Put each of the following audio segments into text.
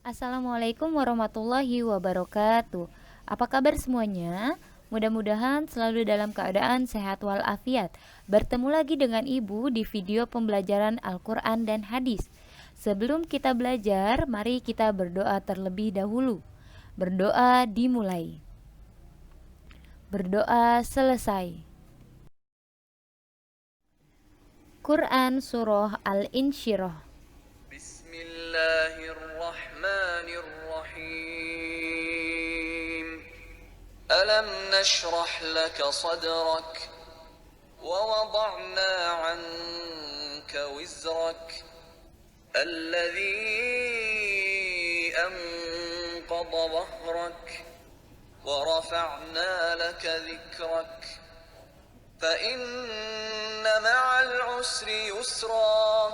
Assalamualaikum warahmatullahi wabarakatuh. Apa kabar semuanya? Mudah-mudahan selalu dalam keadaan sehat walafiat. Bertemu lagi dengan Ibu di video pembelajaran Al-Quran dan Hadis. Sebelum kita belajar, mari kita berdoa terlebih dahulu. Berdoa dimulai. Berdoa selesai. Quran Surah Al-Insyirah. Bismillahirrahmanirrahim. Alam nashrah laka sadrak wa wada'na 'anka wizrak alladhi anqadha dhahrak wa rafa'na laka dhikrak fa inna ma'al 'usri yusra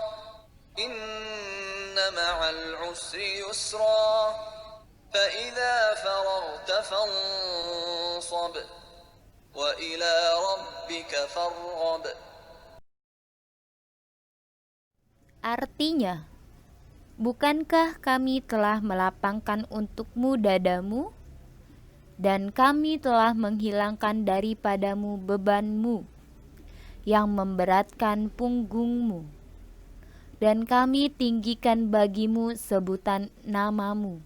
inna ma'al 'usri yusra فإذا فرغت فانصب وإلى ربك فارغب. Artinya, bukankah kami telah melapangkan untukmu dadamu, dan kami telah menghilangkan daripadamu bebanmu yang memberatkan punggungmu, dan kami tinggikan bagimu sebutan namamu.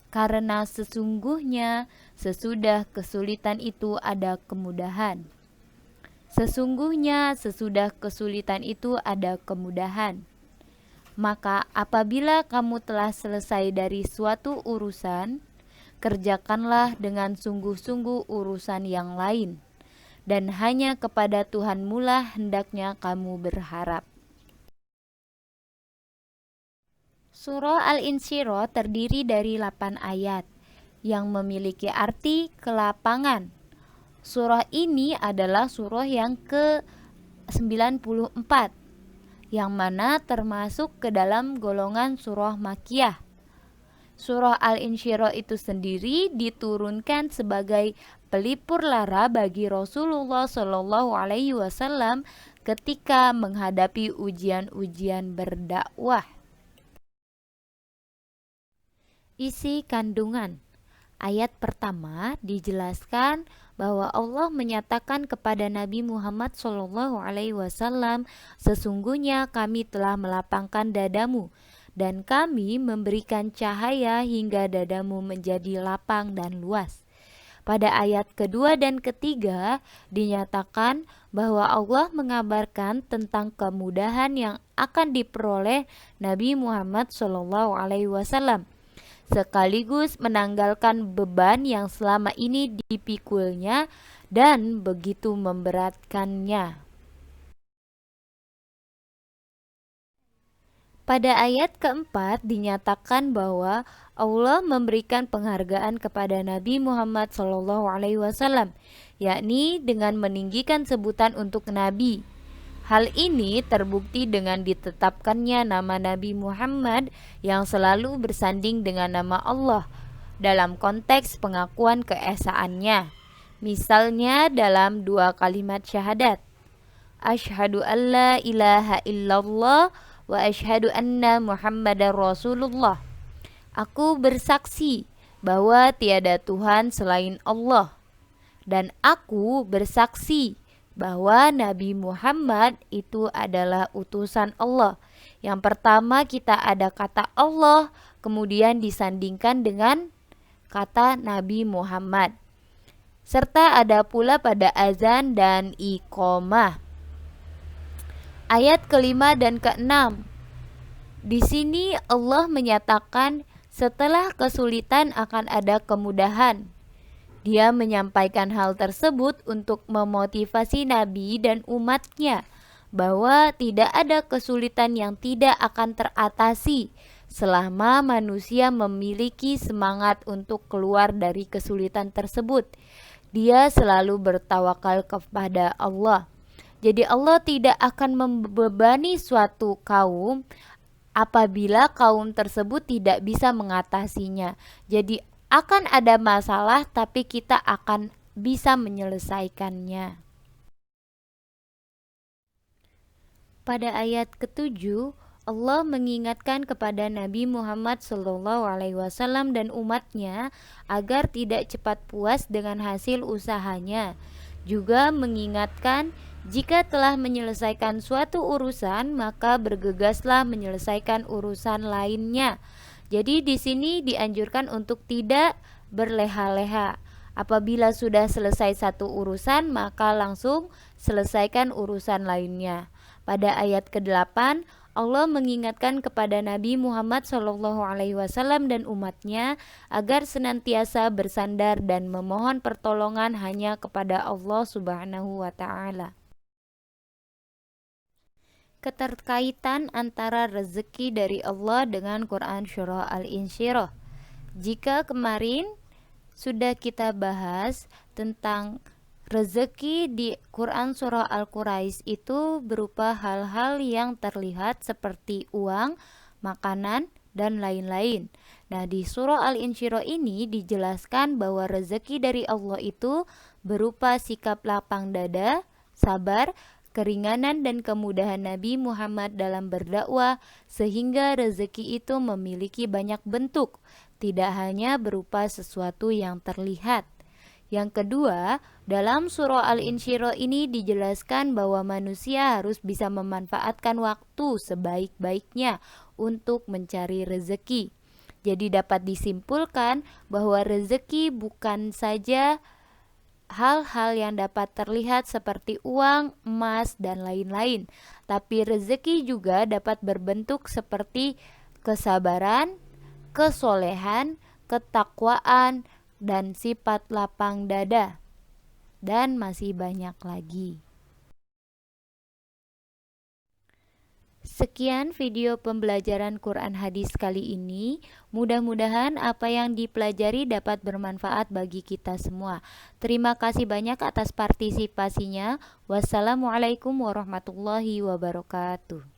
Karena sesungguhnya sesudah kesulitan itu ada kemudahan. Sesungguhnya sesudah kesulitan itu ada kemudahan. Maka apabila kamu telah selesai dari suatu urusan, kerjakanlah dengan sungguh-sungguh urusan yang lain, dan hanya kepada Tuhanmu lah hendaknya kamu berharap. Surah Al-Insyirah terdiri dari 8 ayat yang memiliki arti kelapangan. Surah ini adalah surah yang ke-94, yang mana termasuk ke dalam golongan surah Makkiyah. Surah Al-Insyirah itu sendiri diturunkan sebagai pelipur lara bagi Rasulullah Shallallahu Alaihi Wasallam ketika menghadapi ujian-ujian berdakwah. Isi kandungan ayat pertama dijelaskan bahwa Allah menyatakan kepada Nabi Muhammad SAW, sesungguhnya kami telah melapangkan dadamu dan kami memberikan cahaya hingga dadamu menjadi lapang dan luas. Pada ayat kedua dan ketiga dinyatakan bahwa Allah mengabarkan tentang kemudahan yang akan diperoleh Nabi Muhammad SAW, sekaligus menanggalkan beban yang selama ini dipikulnya dan begitu memberatkannya. Pada ayat keempat dinyatakan bahwa Allah memberikan penghargaan kepada Nabi Muhammad SAW, yakni dengan meninggikan sebutan untuk Nabi. Hal ini terbukti dengan ditetapkannya nama Nabi Muhammad yang selalu bersanding dengan nama Allah dalam konteks pengakuan keesaannya. Misalnya dalam 2 kalimat syahadat, Asyhadu an la ilaha illallah wa asyhadu anna Muhammadar Rasulullah. Aku bersaksi bahwa tiada Tuhan selain Allah, dan aku bersaksi bahwa Nabi Muhammad itu adalah utusan Allah. Yang pertama kita ada kata Allah, kemudian disandingkan dengan kata Nabi Muhammad. Serta ada pula pada azan dan iqamah. Ayat kelima dan keenam. Di sini Allah menyatakan setelah kesulitan akan ada kemudahan. Dia menyampaikan hal tersebut untuk memotivasi Nabi dan umatnya bahwa tidak ada kesulitan yang tidak akan teratasi selama manusia memiliki semangat untuk keluar dari kesulitan tersebut. Dia selalu bertawakal kepada Allah. Jadi Allah tidak akan membebani suatu kaum apabila kaum tersebut tidak bisa mengatasinya. Jadi akan ada masalah tapi kita akan bisa menyelesaikannya. Pada ayat ke-7, Allah mengingatkan kepada Nabi Muhammad SAW dan umatnya agar tidak cepat puas dengan hasil usahanya. Juga mengingatkan jika telah menyelesaikan suatu urusan, maka bergegaslah menyelesaikan urusan lainnya. Jadi di sini dianjurkan untuk tidak berleha-leha. Apabila sudah selesai satu urusan, maka langsung selesaikan urusan lainnya. Pada ayat ke-8, Allah mengingatkan kepada Nabi Muhammad SAW dan umatnya agar senantiasa bersandar dan memohon pertolongan hanya kepada Allah Subhanahu wa Ta'ala. Keterkaitan antara rezeki dari Allah dengan Quran Surah Al-Insyirah. Jika kemarin sudah kita bahas tentang rezeki di Quran Surah Al-Quraisy itu berupa hal-hal yang terlihat seperti uang, makanan, dan lain-lain. Nah, di surah Al-Insyirah ini dijelaskan bahwa rezeki dari Allah itu berupa sikap lapang dada, sabar, keringanan dan kemudahan Nabi Muhammad dalam berdakwah, sehingga rezeki itu memiliki banyak bentuk, tidak hanya berupa sesuatu yang terlihat. Yang kedua, dalam surah Al-Insyirah ini dijelaskan bahwa manusia harus bisa memanfaatkan waktu sebaik-baiknya untuk mencari rezeki. Jadi dapat disimpulkan bahwa rezeki bukan saja hal-hal yang dapat terlihat seperti uang, emas, dan lain-lain, tapi rezeki juga dapat berbentuk seperti kesabaran, kesolehan, ketakwaan, dan sifat lapang dada, dan masih banyak lagi. Sekian video pembelajaran Quran Hadis kali ini. Mudah-mudahan apa yang dipelajari dapat bermanfaat bagi kita semua. Terima kasih banyak atas partisipasinya. Wassalamualaikum warahmatullahi wabarakatuh.